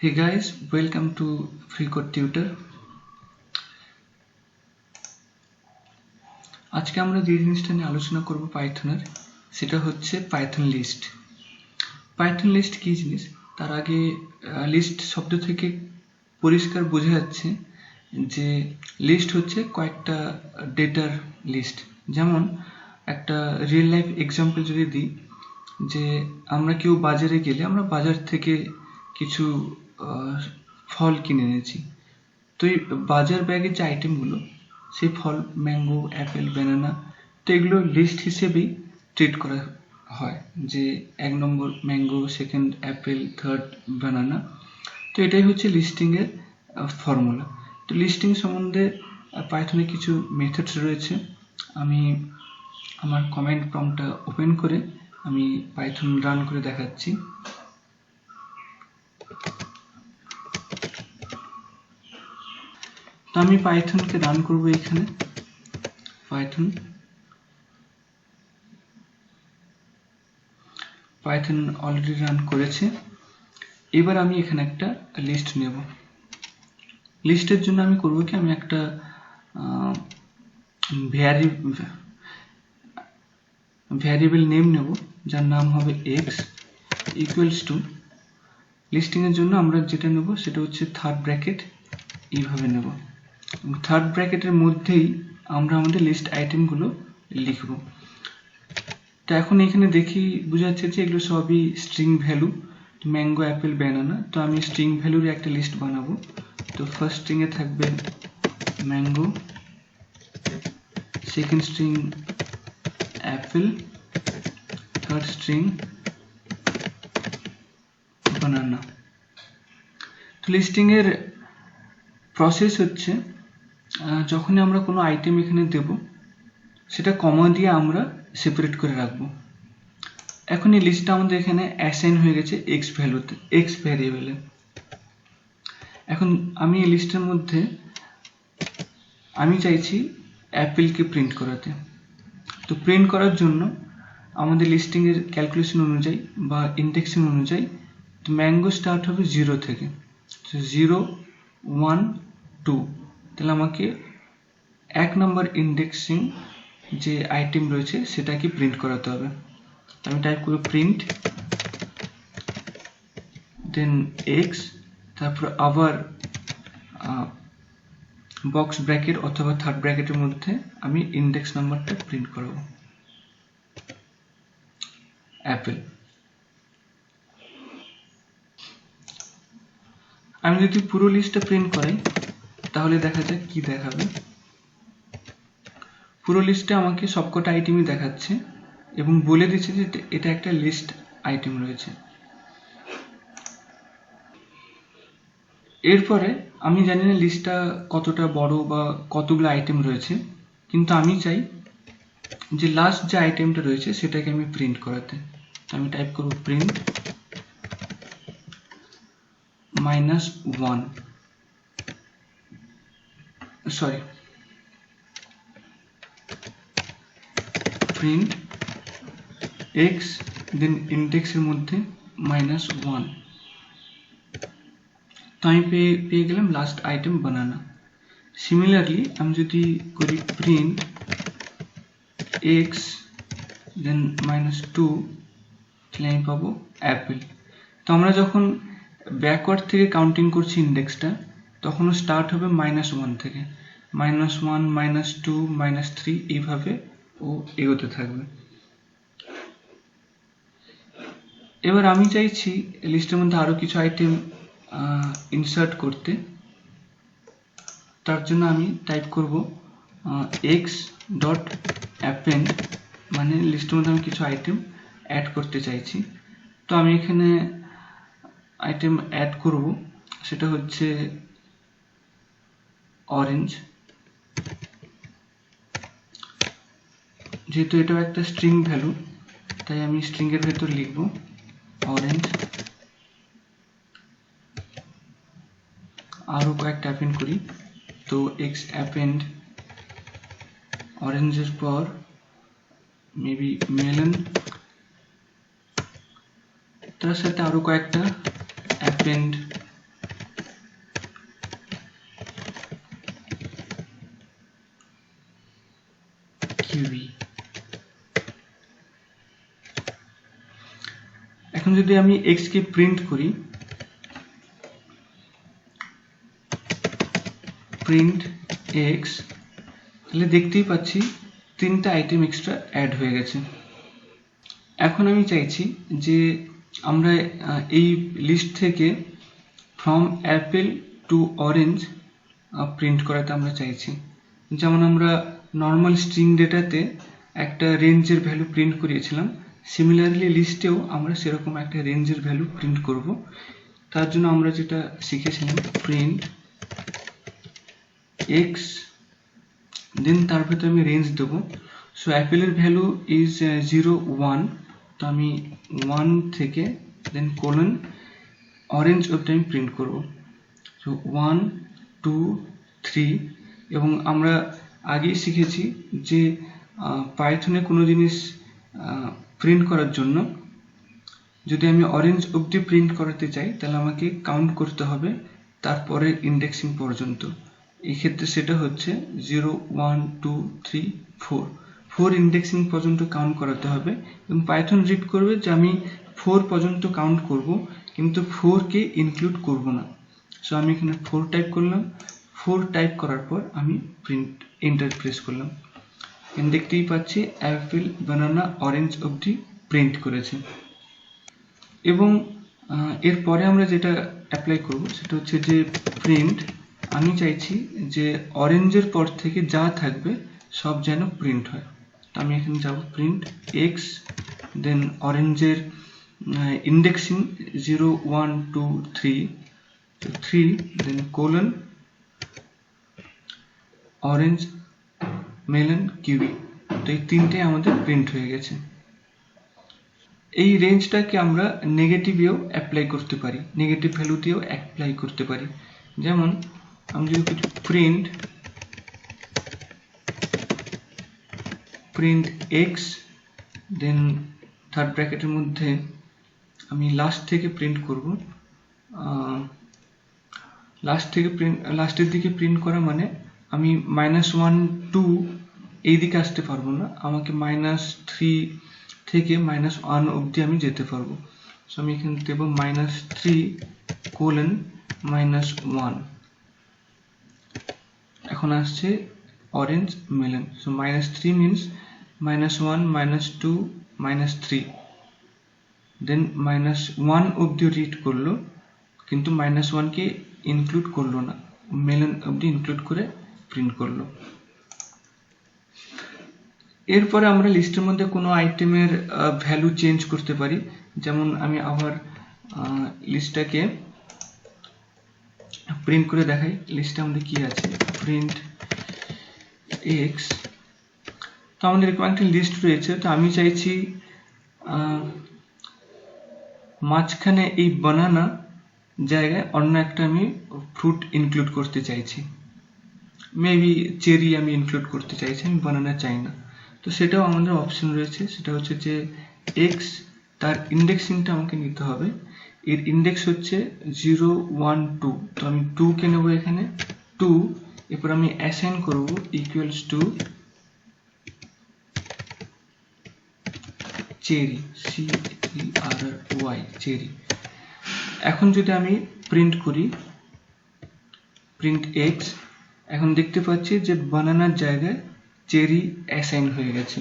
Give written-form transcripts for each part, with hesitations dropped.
Hey guys, welcome to Free Code Tutor. আজকে আমরা যে জিনিসটা নিয়ে আলোচনা করব পাইথনের, সেটা হচ্ছে পাইথন লিস্ট। পাইথন লিস্ট কি জিনিস? তার আগে লিস্ট শব্দ থেকে পরিষ্কার বোঝা যাচ্ছে যে লিস্ট হচ্ছে কয়েকটা ডেটার লিস্ট। যেমন একটা রিয়েল লাইফ এক্সাম্পল যদি দিই, যে আমরা কেউ বাজারে গেলে আমরা বাজার থেকে কিছু ফল কিনে এনেছি, তো এই বাজার ব্যাগের যে আইটেমগুলো, সেই ফল ম্যাঙ্গো, অ্যাপেল, ব্যানানা, তো এগুলো লিস্ট হিসেবেই ট্রিট করা হয়, যে 1 নম্বর mango, second apple, third banana. তো এটাই হচ্ছে লিস্টিংয়ের ফর্মুলা। তো লিস্টিং সম্বন্ধে পাইথনে কিছু মেথডস রয়েছে। আমি আমার কমেন্ট প্রম্পটটা ওপেন করে আমি পাইথন রান করে দেখাচ্ছি। তো আমি পাইথনকে রান করব এখানে। পাইথন অলরেডি রান করেছে। এবার আমি এখানে একটা লিস্ট নেব। লিস্টের জন্য আমি করব কি, আমি একটা ভ্যারিয়েবল নেম নেব, যার নাম হবে x ইকুয়ালস টু, লিস্টিংয়ের জন্য আমরা যেটা নেব সেটা হচ্ছে থার্ড ব্র্যাকেট, এইভাবে নেব। থার্ড ব্র্যাকেটের মধ্যেই আমরা আমাদের লিস্ট আইটেমগুলো লিখব। তো এখন এখানে দেখি বোঝা যাচ্ছে যে এগুলো সবই string value, mango, Apple, banana. তো আমি স্ট্রিং ভ্যালুর একটা লিস্ট বানাবো। তো ফার্স্ট স্ট্রিংয়ে থাকবে mango, second string apple, third string banana. তো লিস্টিংয়ের প্রসেস হচ্ছে, যখনই আমরা কোনো আইটেম এখানে দেব, সেটা কমা দিয়ে আমরা সেপারেট করে রাখবো। এখন এই লিস্টটা আমাদের এখানে অ্যাসাইন হয়ে গেছে এক্স ভ্যালুতে, এক্স ভ্যারিয়েবলে। এখন আমি এই লিস্টের মধ্যে আমি চাইছি অ্যাপেলকে প্রিন্ট করাতে। তো প্রিন্ট করার জন্য আমাদের লিস্টিংয়ের ক্যালকুলেশন অনুযায়ী বা ইন্ডেক্সিং অনুযায়ী ম্যাঙ্গো স্টার্ট হবে 0 থেকে। তো 0, 1, 2, তাহলে আমাকে 1 নম্বর ইন্ডেক্সিং যে আইটেম রয়েছে সেটাকে প্রিন্ট করাতে হবে। আমি টাইপ করব প্রিন্ট, দেন এক্স, তারপর আবার বক্স ব্র্যাকেট অথবা থার্ড ব্র্যাকেটের মধ্যে আমি ইন্ডেক্স নাম্বারটা প্রিন্ট করব, অ্যাপেল। আমি যদি পুরো লিস্টটা প্রিন্ট করাই তাহলে দেখা যাক কি দেখাবে। পুরো লিস্টে আমাকে সবকটা আইটেমই দেখাচ্ছে এবং বলে দিচ্ছে যে এটা একটা লিস্ট আইটেম রয়েছে। এরপরে আমি জানি না লিস্টটা কতটা বড় বা কতগুলো আইটেম রয়েছে, কিন্তু আমি চাই যে লাস্ট যে আইটেমটা রয়েছে সেটাকে আমি প্রিন্ট করাতে। তো আমি টাইপ করব প্রিন্ট -1, সরি, প্রিন্ট এক্স, দেন ইন্ডেক্সের মধ্যে -1। তো আমি পেয়ে গেলাম লাস্ট আইটেম বানানা। সিমিলারলি আমি যদি করি প্রিন্ট এক্স, দেন -2, তাহলে আমি পাবো অ্যাপেল। তো আমরা যখন ব্যাকওয়ার্ড থেকে কাউন্টিং করছি ইন্ডেক্সটা, তখনও স্টার্ট হবে -1 থেকে, -1, -2, -3, এইভাবে ও এগোতে থাকবে। এবার আমি চাইছি লিস্টের মধ্যে আরো কিছু আইটেম ইনসার্ট করতে। তার জন্য আমি টাইপ করব এক্স ডট অ্যাপেন্ড, মানে লিস্টের মধ্যে আমি কিছু আইটেম অ্যাড করতে চাইছি। তো আমি এখানে আইটেম অ্যাড করব, সেটা হচ্ছে অরেঞ্জ। যেহেতু এটাও একটা স্ট্রিং ভ্যালু, তাই আমি স্ট্রিং এর ভেতর লিখব অরেঞ্জ। আরো কয়েকটা অ্যাপেন্ড করি। তো এক্স অ্যাপেন্ড অরেঞ্জের পর মেবি মেলন, তার সাথে আরো কয়েকটা অ্যাপেন্ড এখন যদি আমি x কে প্রিন্ট করি, প্রিন্ট x, তাহলে দেখতেই পাচ্ছি 3টা আইটেম এক্সট্রা অ্যাড হয়ে গেছে। এখন আমি চাইছি যে আমরা এই লিস্ট থেকে from apple to orange print করাতে আমরা চাইছি। যেমন আমরা নর্মাল স্ট্রিং ডেটাতে একটা রেঞ্জের ভ্যালু প্রিন্ট করিয়েছিলাম, সিমিলারলি লিস্টেও আমরা সেরকম একটা রেঞ্জের ভ্যালু প্রিন্ট করব। তার জন্য আমরা যেটা শিখেছিলাম, প্রিন্ট x, দেন তার ভেতরে আমি রেঞ্জ দেবো। সো অ্যাপেলের ভ্যালু ইজ 0, 1, তো আমি 1 থেকে দেন কোলন অরেঞ্জ অবধি আমি প্রিন্ট করব। সো 1, 2, 3, এবং আমরা আগেই শিখেছি যে পাইথনে কোনো জিনিস প্রিন্ট করার জন্য যদি আমি অরেঞ্জ অবধি প্রিন্ট করাতে চাই তাহলে আমাকে কাউন্ট করতে হবে তারপরে ইন্ডেক্সিং পর্যন্ত। এই ক্ষেত্রে সেটা হচ্ছে 0, 1, 2, 3, 4 ইন্ডেক্সিং পর্যন্ত কাউন্ট করাতে হবে, এবং পাইথন রিড করবে যে আমি 4 পর্যন্ত কাউন্ট করব কিন্তু 4 কে ইনক্লুড করব না। সো আমি এখানে 4 টাইপ করলাম, 4 টাইপ করার পর আমি প্রিন্ট এন্টার প্রেস করলাম। দেখতেই পাচ্ছি অ্যাপেল, বানানা, অরেঞ্জ অবধি প্রিন্ট করেছে। এবং এরপরে আমরা যেটা অ্যাপ্লাই করব সেটা হচ্ছে যে প্রিন্ট, আমি চাইছি যে অরেঞ্জের পর থেকে যা থাকবে সব যেন প্রিন্ট হয়। তো আমি এখানে যাব প্রিন্ট x, দেন অরেঞ্জের indexing 0, 1, 2, 3, then colon orange, melon, kiwi. তো এই তিনটে আমাদের প্রিন্ট হয়ে গেছে। এই রেঞ্জটাকে আমরা নেগেটিভেও অ্যাপ্লাই করতে পারি, নেগেটিভ ভ্যালু দিয়েও অ্যাপ্লাই করতে পারি। যেমন আমি যদি প্রিন্ট x, দেন থার্ড ব্র্যাকেটের মধ্যে আমি লাস্ট থেকে প্রিন্ট করব। লাস্টের দিকে প্রিন্ট করা মানে আমি -1, 2 এই দিকে আসতে পারবো না, আমাকে -3 থেকে -1 অবধি আমি যেতে পারবো। সো আমি এখানে দেব -3 কোলন -1। এখন আসছে অরেঞ্জ, মেলন। সো -3 মিনস -1, -2, -3, দেন -1 অবধি রিড করলো কিন্তু -1 কে ইনক্লুড করলো না, মেলন অবধি ইনক্লুড করে প্রিন্ট করলো। এরপরে আমরা লিস্টের মধ্যে কোনো আইটেমের ভ্যালু চেঞ্জ করতে পারি। যেমন আমি আবার লিস্টটাকে প্রিন্ট করে দেখাই, লিস্টে আমাদের কি আছে, প্রিন্ট x। তো আমাদের এরকম একটা লিস্ট রয়েছে। তো আমি চাইছি মাঝখানে এই বানানা জায়গায় অন্য একটা আমি ফ্রুট ইনক্লুড করতে চাইছি, মেবি চেরি আমি ইনক্লুড করতে চাইছি, আমি বানানা চাই না। তো সেটাও আমাদের অপশন রয়েছে, সেটা হচ্ছে যে x, তার ইন্ডেক্সিংটা আমাকে নিতে হবে। এর ইন্ডেক্স হচ্ছে 0, 1, 2, তো আমি 2 কে নেব এখানে 2, এরপর আমি অ্যাসাইন করব equals to cherry, CERY, cherry. এখন যদি আমি প্রিন্ট করি প্রিন্ট x, এখন দেখতে পাচ্ছি যে বানানার জায়গায় চেরি অ্যাসাইন হয়ে গেছে।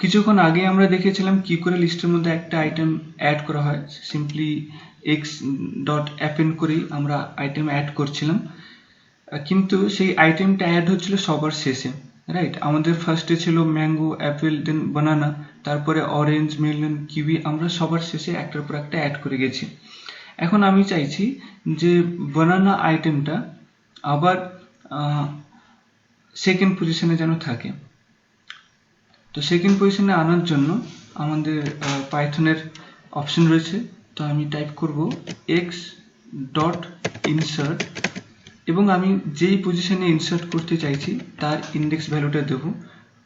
কিছুক্ষণ আগে আমরা দেখেছিলাম কি করে লিস্টের মধ্যে একটা আইটেম অ্যাড করা হয়, সিম্পলি x.append করেই আমরা আইটেম অ্যাড করছিলাম, কিন্তু সেই আইটেমটা অ্যাড হচ্ছিল সবার শেষে, রাইট? আমাদের ফার্স্টে ছিল ম্যাঙ্গো, অ্যাপেল, দেন বানানা, তারপরে অরেঞ্জ, মেলন, কিউই, আমরা সবার শেষে একটার পর একটা অ্যাড করে গেছি। এখন আমি চাইছি যে বানানা আইটেমটা আবার সেকেন্ড পজিশনে যেন থাকে। তো সেকেন্ড পজিশনে আনার জন্য আমাদের পাইথনের অপশন রয়েছে। তো আমি টাইপ করব x.insert, এবং আমি যেই পজিশনে ইনসার্ট করতে চাইছি তার ইন্ডেক্স ভ্যালুটা দেব।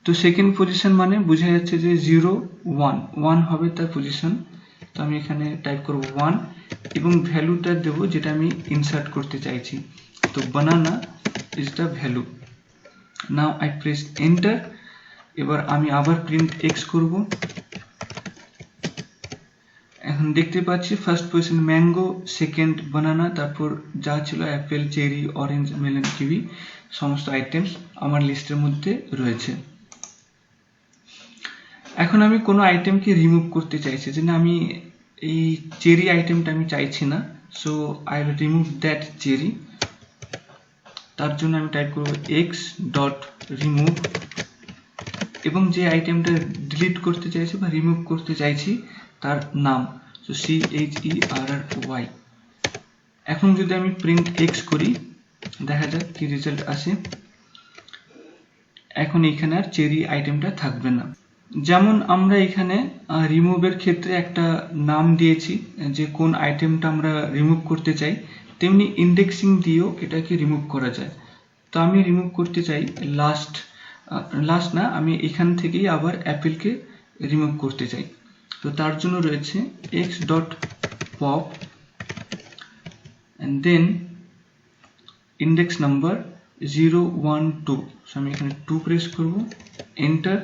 তো সেকেন্ড পজিশন মানে বোঝা যাচ্ছে যে 0, 1 হবে তার পজিশন। তো আমি এখানে টাইপ করব 1 এবং ভ্যালুটা দেব যেটা আমি ইনসার্ট করতে চাইছি। তো banana is the value. Now I press enter. এবার আমি আবার প্রিন্ট x করব। এখন দেখতে পাচ্ছি first position mango, second banana, তারপর যা ছিল apple, cherry, orange, melon, kiwi সমস্ত আইটেমস আমার লিস্টের মধ্যে রয়েছে। এখন আমি কোনো আইটেমকে রিমুভ করতে চাইছি, যে না আমি এই চেরি আইটেমটা আমি চাইছি না, so I will remove that cherry. তার জন্য আমি টাইপ করব এক্স ডট রিমুভ, এবং যে আইটেমটা ডিলিট করতে চাইছি বা রিমুভ করতে চাইছি তার নাম, সো CHERRY। এখন যদি আমি প্রিন্ট এক্স করি, দেখা যাক কি রেজাল্ট আসে। এখন এখানে আর চেরি আইটেমটা থাকবে না। যেমন আমরা এখানে রিমুভের ক্ষেত্রে একটা নাম দিয়েছি যে কোন আইটেমটা আমরা রিমুভ করতে চাই, তেমনি ইন্ডেক্সিং দিয়েও এটাকে রিমুভ করা যায়। তো আমি রিমুভ করতে চাই লাস্ট না, আমি এখান থেকেই আবার অ্যাপেলকে রিমুভ করতে চাই। তো তার জন্য রয়েছে x dot pop and then index number 0, 1, 2। So আমি এখানে 2 প্রেস করব, এন্টার।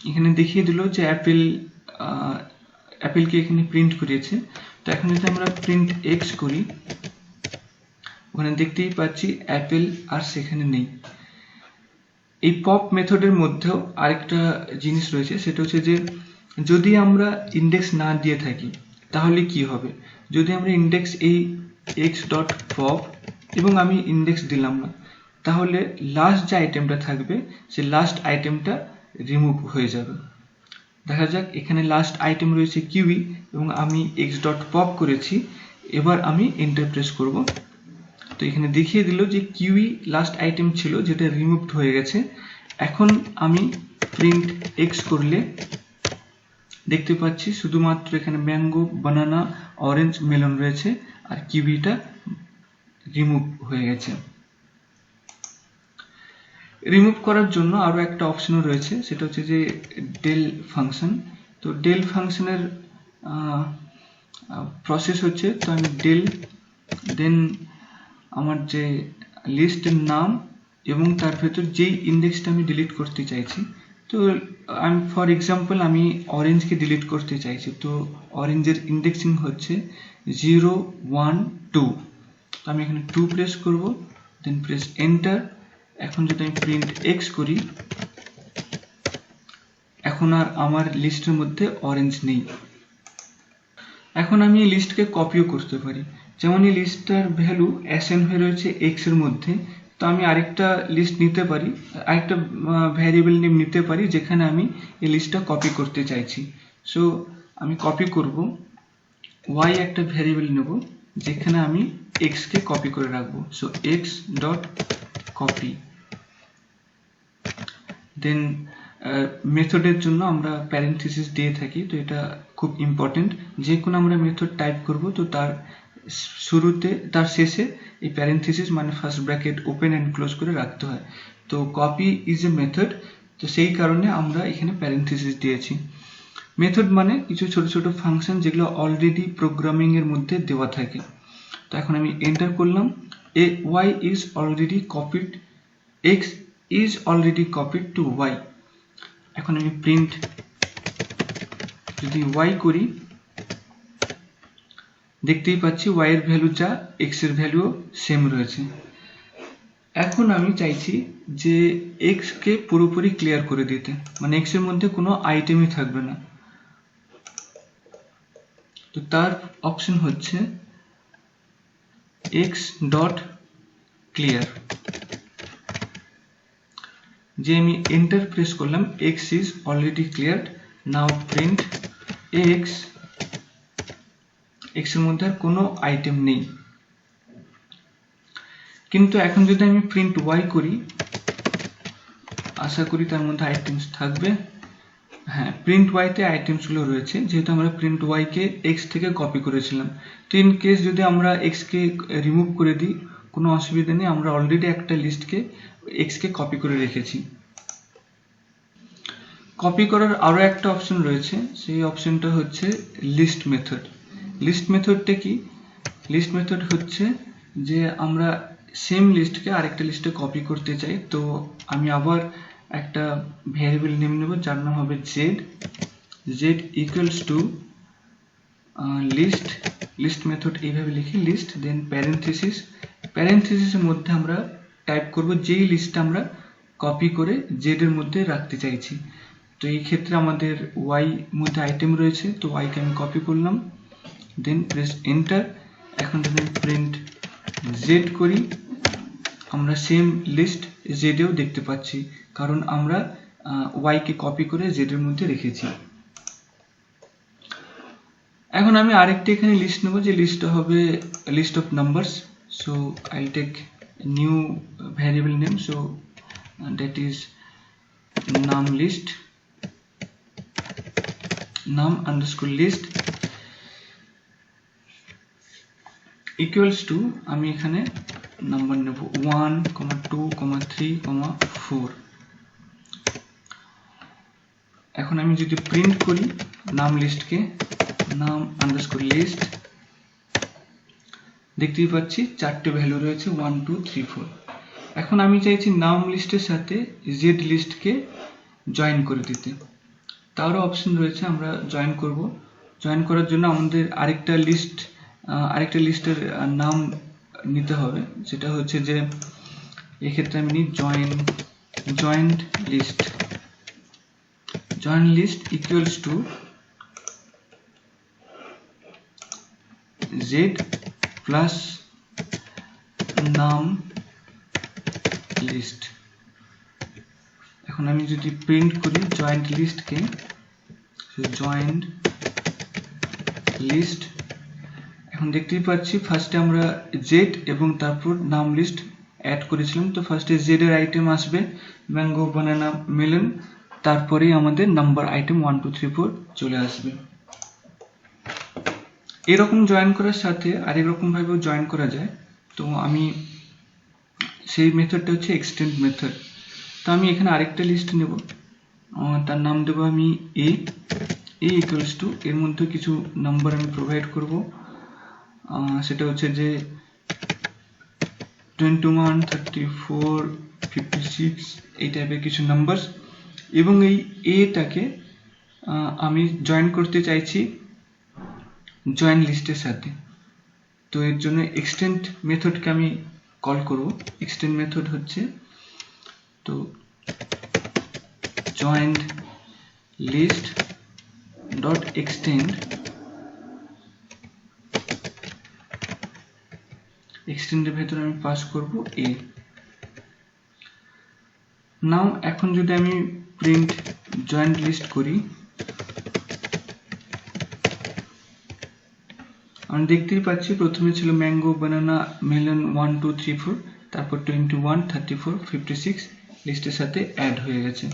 এখানে দেখিয়ে দিল যে অ্যাপেলকে এখানে প্রিন্ট করিয়েছে। তো এখন যদি আমরা প্রিন্ট এক্স করি, ওখানে দেখতেই পাচ্ছি অ্যাপেল আর সেখানে নেই। এই পপ মেথডের মধ্যেও আরেকটা জিনিস রয়েছে, সেটা হচ্ছে যে যদি আমরা ইন্ডেক্স না দিয়ে থাকি তাহলে কি হবে। যদি আমরা ইন্ডেক্স এই এক্স ডট পপ এবং আমি ইন্ডেক্স দিলাম না, তাহলে লাস্ট যে আইটেমটা থাকবে সেই লাস্ট আইটেমটা রিমুভ হয়ে যাবে। দেখা যাক এখানে লাস্ট আইটেম রয়েছে কিউই এবং আমি এক্স ডট পপ করেছি। এবার আমি এন্টার প্রেস করব। তো এখানে দেখিয়ে দিল যে কিউই লাস্ট আইটেম ছিল যেটা রিমুভড হয়ে গেছে। এখন আমি প্রিন্ট এক্স করলে দেখতে পাচ্ছি শুধুমাত্র এখানে ম্যাঙ্গো, বানানা, অরেঞ্জ, মেলন রয়েছে আর কিউইটা রিমুভ হয়ে গেছে। রিমুভ করার জন্য আরো একটা অপশন রয়েছে, সেটা হচ্ছে যে ডেল ফাংশন। তো ডেল ফাংশনের প্রসেস হচ্ছে, তো আমি ডেল দেন আমার যে লিস্টের নাম এবং তার ভেতর যেই ইন্ডেক্সটা আমি ডিলিট করতে চাইছি, তো আমি ফর এক্সাম্পল আমি অরেঞ্জকে ডিলিট করতে চাইছি। তো অরেঞ্জের ইন্ডেক্সিং হচ্ছে 0, 1, 2। তো আমি এখানে 2 প্রেস করব, দেন প্রেস এন্টার। এখন যদি আমি প্রিন্ট এক্স করি, এখন আর আমার লিস্টের মধ্যে অরেঞ্জ নেই। এখন আমি এই লিস্টকে কপিও করতে পারি। যেমন এই লিস্টটার ভ্যালু অ্যাসাইন হয়ে রয়েছে এক্স এর মধ্যে, তো আমি আরেকটা লিস্ট নিতে পারি, আরেকটা ভ্যারিয়েবল নেম নিতে পারি যেখানে আমি এই লিস্টটা কপি করতে চাইছি। সো আমি কপি করব, ওয়াই একটা ভ্যারিয়েবল নেব যেখানে আমি এক্স কে কপি করে রাখবো। So x dot copy. Then মেথডের জন্য আমরা প্যারেন্থেসিস দিয়ে থাকি, তো এটা খুব ইম্পর্টেন্ট। যে কোনো আমরা মেথড টাইপ করব, তো তার শুরুতে তার শেষে এই প্যারেন্থেসিস মানে first bracket open and close করে রাখতে হয়। তো কপি ইজ এ মেথড, তো সেই কারণে আমরা এখানে প্যারেন্থেসিস দিয়েছি। মেথড মানে কিছু ছোট ছোট ফাংশন যেগুলো অলরেডি প্রোগ্রামিং এর মধ্যে দেওয়া থাকে। তো এখন আমি এন্টার করলাম, y is already copied, x is already copied to y। এখন আমি প্রিন্ট যদি y করি, দেখতেই পাচ্ছি y এর ভ্যালু যা x এর ভ্যালু সেম রয়েছে। এখন আমি চাইছি যে x কে পুরোপুরি ক্লিয়ার করে দিতে, মানে x এর মধ্যে কোনো আইটেমই থাকবে না। তো তার অপশন হচ্ছে x ডট ক্লিয়ার। যে আমি এন্টার প্রেস করলাম, x is already cleared, now print x। x এর মধ্যে আর কোনো আইটেম নেই। কিন্তু এখন যদি আমি প্রিন্ট y করি, আশা করি তার মধ্যে আইটেমস থাকবে। হ্যাঁ, প্রিন্ট y তে আইটেমস গুলো রয়েছে, যেহেতু আমরা প্রিন্ট y কে x থেকে কপি করেছিলাম। তো ইন কেস যদি আমরা x কে রিমুভ করে দিই, কোনো অসুবিধা নেই, আমরা অলরেডি একটা লিস্টকে x কে কপি করে রেখেছি। কপি করার আরো একটা অপশন রয়েছে, সেই অপশনটা হচ্ছে লিস্ট মেথড। লিস্ট মেথডটা কি? লিস্ট মেথড হচ্ছে যে আমরা সেম লিস্টকে আরেকটা লিস্টে কপি করতে চাই। তো আমি আবার একটা ভ্যারিয়েবল নেম নেব যার নাম হবে Z, z equals to list method এইভাবে লিখি লিস্ট, দেন প্যারেন্থেসিসের মধ্যে আমরা টাইপ করব যেই লিস্টটা আমরা কপি করে জেড এর মধ্যে রাখতে চাইছি। তো এই ক্ষেত্রে আমাদের ওয়াই মধ্যে আইটেম রয়েছে, তো ওয়াইকে আমি কপি করলাম, দেন প্রেস এন্টার। এখন যদি আমি প্রিন্ট জেড করি, আমরা সেম লিস্ট জেডেও দেখতে পাচ্ছি, কারণ আমরা ওয়াইকে কপি করে জেড এর মধ্যে রেখেছি। এখন আমি আরেকটি এখানে লিস্ট নেব, যে লিস্টটা হবে list of numbers. So I take new variable name, so that is num list, num underscore list equals to, আমি এখানে নাম্বার নেব 1, 2, 3, 4। এখন আমি যদি প্রিন্ট করি নাম লিস্টকে, নাম আন্ডারস্কোর লিস্ট, দেখতেই পাচ্ছি 4টে ভ্যালু রয়েছে 1, 2, 3, 4। এখন আমি চাইছি নাম লিস্টের সাথে জেড লিস্টকে জয়েন করে দিতে, তারও অপশন রয়েছে, আমরা জয়েন করব। জয়েন করার জন্য আমাদের আরেকটা লিস্টের নাম নিতে হবে, যেটা হচ্ছে যে এক্ষেত্রে আমি নিই joint list equals to z plus num list. এখন আমি যদি প্রিন্ট করি জয়েন্ট লিস্টকে, জয়েন্ট লিস্ট, এখন দেখতেই পাচ্ছি ফার্স্টে আমরা জেড এবং তারপর নাম লিস্ট অ্যাড করেছিলাম। তো ফার্স্টে জেড এর আইটেম আসবে ম্যাঙ্গো, বানানা, মেলন, তারপরেই আমাদের নাম্বার আইটেম 1, 2, 3, 4 চলে আসবে। এরকম জয়েন করার সাথে আরেক রকম ভাবেও জয়েন করা যায়। তো আমি সেই মেথডটা হচ্ছে এক্সটেন্ড মেথড। তো আমি এখানে আরেকটা লিস্ট নেব, তার নাম দেবো আমি এ ইকুয়ালস টু, এর মধ্যে কিছু নাম্বার আমি প্রোভাইড করব, সেটা হচ্ছে যে 21, 34, 56 এই টাইপের কিছু নাম্বার, এবং এই এটাকে আমি জয়েন করতে চাইছি জয়েন লিস্টের সাথে। তো এর জন্য এক্সটেন্ড মেথডকে আমি কল করব। এক্সটেন্ড মেথড হচ্ছে তো জয়েন্ট লিস্ট ডট এক্সটেন্ড, এক্সটেন্ডের ভেতরে আমি পাস করব এ। নাও এখন যদি আমি প্রিন্ট জয়েন্ট লিস্ট করি, আমি দেখতেই পাচ্ছি প্রথমে ছিল ম্যাঙ্গো, বানানা, মেলন 1, 2, 3, 4, তারপর 21, 34, 56 লিস্টের সাথে অ্যাড হয়ে গেছে।